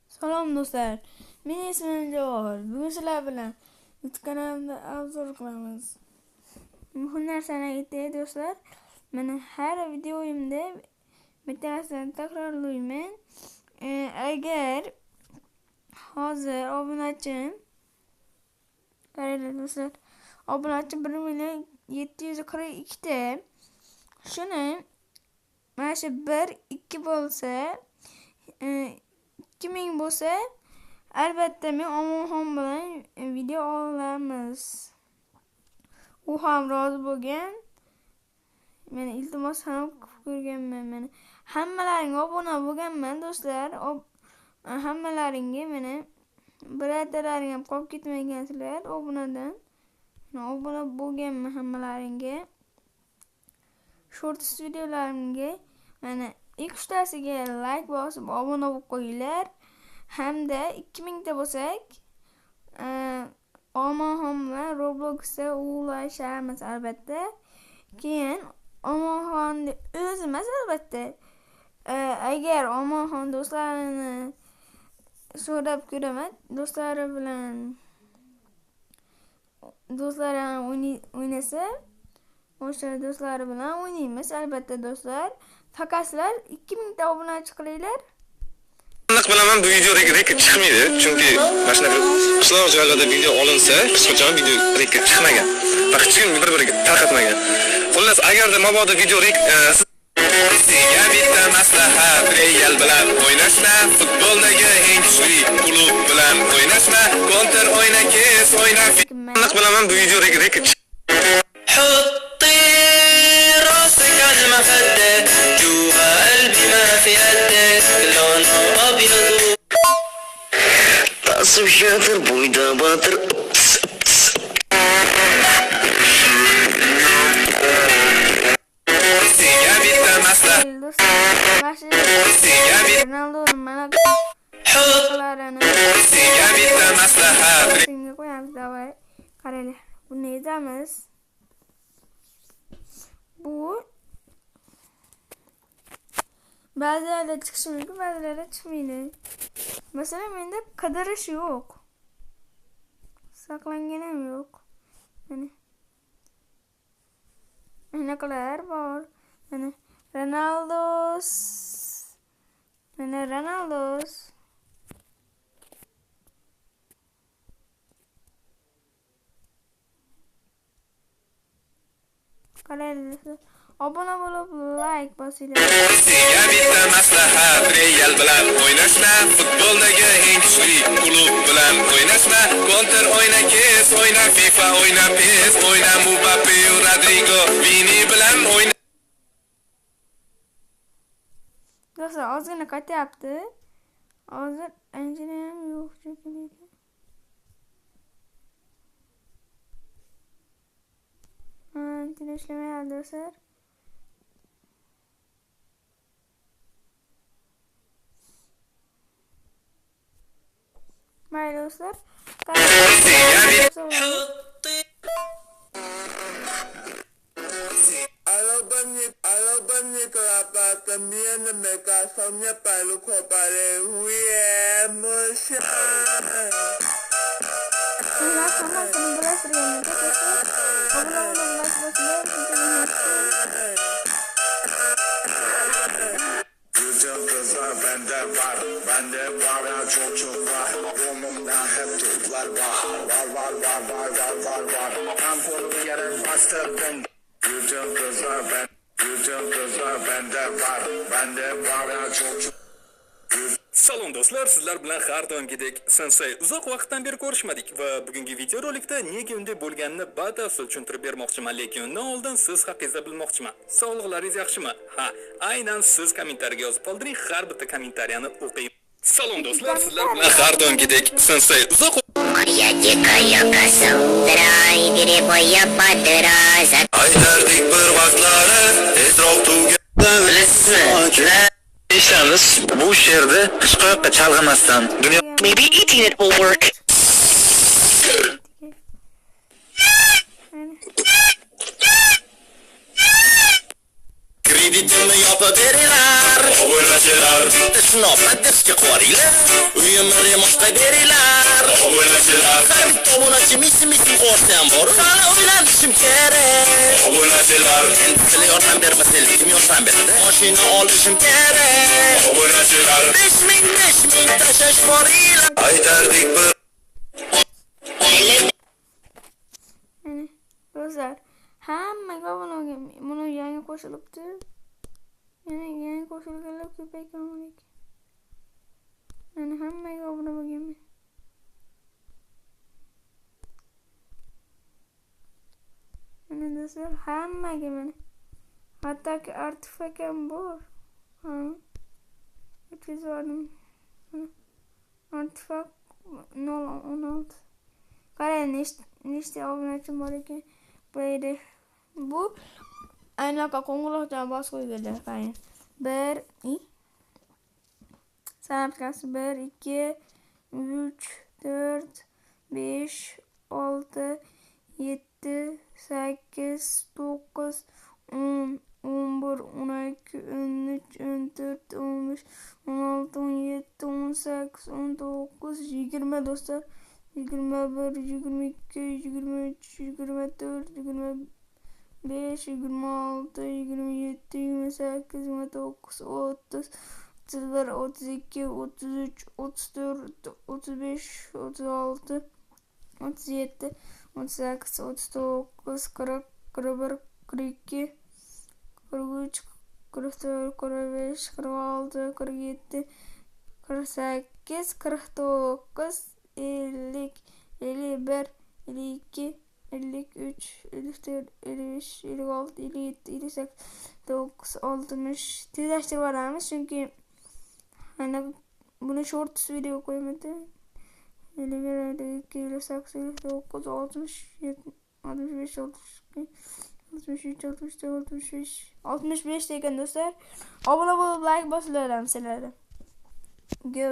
Salom do'stlar. Mening ismim Javohir. Bugun sizlar bilan YouTube kanalimda obzor qilamiz. Muhim narsani aytay do'stlar. Mana har videoyimda bitta narsani takrorlayman. Agar hozir obunachim qaranglar do'stlar. Obunachim 1.742 ta. Shuni mana shu 1-2 bo'lsa 2000 bo'lsa albatta men Omonxon bilan video olamiz. U ham rozi bo'lgan. Men iltimos ham qilib ko'rganman. Men hammalaringga obuna bo'lganman do'stlar. Hammalaringga meni birodarlaring ham qolib ketmagansizlar obunadan. Men obuna bo'lganman hammalaringga. Shorts videolarimga mana 2-3 tasiga like bosib obuna bo'lib qo'yinglar. Hamda 2000 ta bo'lsak, Omonxon bilan Robloxda ulashamiz albatta. Keyin Omonxonni o'zi emas albatta. Agar Omonxon do'stlarini so'rab ko'raman, do'stlari bilan o'ynasa, o'sha do'stlari bilan o'ynaymiz albatta do'stlar. Faqat sizlar 2000 ta obunachi qilinglar. Bilaman bu video rekord chiqmaydi, chunki mana shunaqa qishloq joylarda video olinsa, hech qachon video rekord chiqmagan. Va hech kim bir-biriga tarqatmagan. Xullas, agarda mabodo video sizga bitta maslahat, Real bilan o'ynashma, futboldagi eng kuchli klub bilan o'ynashma, Counter o'yna, kes o'yna. Bilaman bu video rekord راسك على المخدة جوا قلبي ما في قدك لونه أبيض راسه شاطر بويدا باطر Bunu izlemiz. Bu bazılarda çıkışı mümkün, bazılarda çıkmaydı. Mesela bende kadaraş yok. Saklanganım yok. Yani ne kadar var? Yani Ronaldo's. Qaranglar. Obuna bo'lib like bosinglar. Sizga bitta maslahat, Real bilan o'ynashma, futboldagi eng kuchli klub bilan o'ynashma, Counter o'yna, kes o'yna, FIFA o'yna, PES o'yna, Mbappe, Rodrigo, Vini bilan o'yna. Do'stlar, ozgina qaytyapti. Hozir anjina ham yo'q shekilli. Anjina ishlamayapti do'stlar. Mayli do'stlar. Albanni kelapa también me caso mi palo copare huemos. Bende var ya çok var. Onunla hep tutlar var. Tamponu yere bastır ben. Bütün kızlar bende var. Bende var ya çok. Salom do'stlar, sizlar bilan har doimgidek Sensei uzoq vaqtdan beri ko'rishmadik va bugungi video rolikda nega unday bo'lganini batafsil tushuntirib bermoqchiman, lekin undan oldin siz haqingizda bilmoqchiman. Sog'liqlaringiz yaxshimi? Ha, aynan siz kommentariyaga yozib qoldiring, har bitta kommentariyani o'qiyman. Salom do'stlar, sizlar bilan har doimgidek Sensei uzoq Aylardik bir vaqtlari etrof tugan bilasizmi? Eshitamiz, bu she'rni hech qayoqqa chalg'imasdan dunyo Maybe eating it will work. kreditimni yopib beringlar. Obunachilar, sinopat diskga qo'ringlar. Uyimni remontga beringlar. Obunachilar, har bitta obunachi misi qo'rsam bor. Hali o'ylanishim kerak. Obunachilar, endi sizlar yordam bermasangiz kim yordam beradi? Mashina olishim kerak. Obunachilar, 5000 tashash boringlar. Aytardik bir Yani do'stlar, hammaga buni yangi qo'shilibdi. Yana yangi qo'shilganlar ko'paygan. Yani hammaga obuna bo'lganman. Mana do'stlar, hammaga mana. Hattoki artifak ham bor. Ha. O'tkazdim. Artifak 016. Qarang, nechta obunachim bor ekan. Bu yerda bu aynaqa qo'ng'iroqdan bosib qo'yganlar. Qarang. 1 sanatkas 1 2 3 4 5 6 7 8 9 10 11 12 13 14 15 16 17 18 19 20 do'stlar. 21 22 23 24 25 26 27 28 29 30 31 32 33 34 35 36 37 38 39 40 41 42 43 44 45 46 47 48 49 50 51 52 53 54 55 56 57 58 59 60 tezlashtirib olamiz chunki ana buni shorts video qo'ymaydi. 51 58 59 60 65 65 degan do'stlar. Obuna bo'lib like bosinglar sizlarga. Go.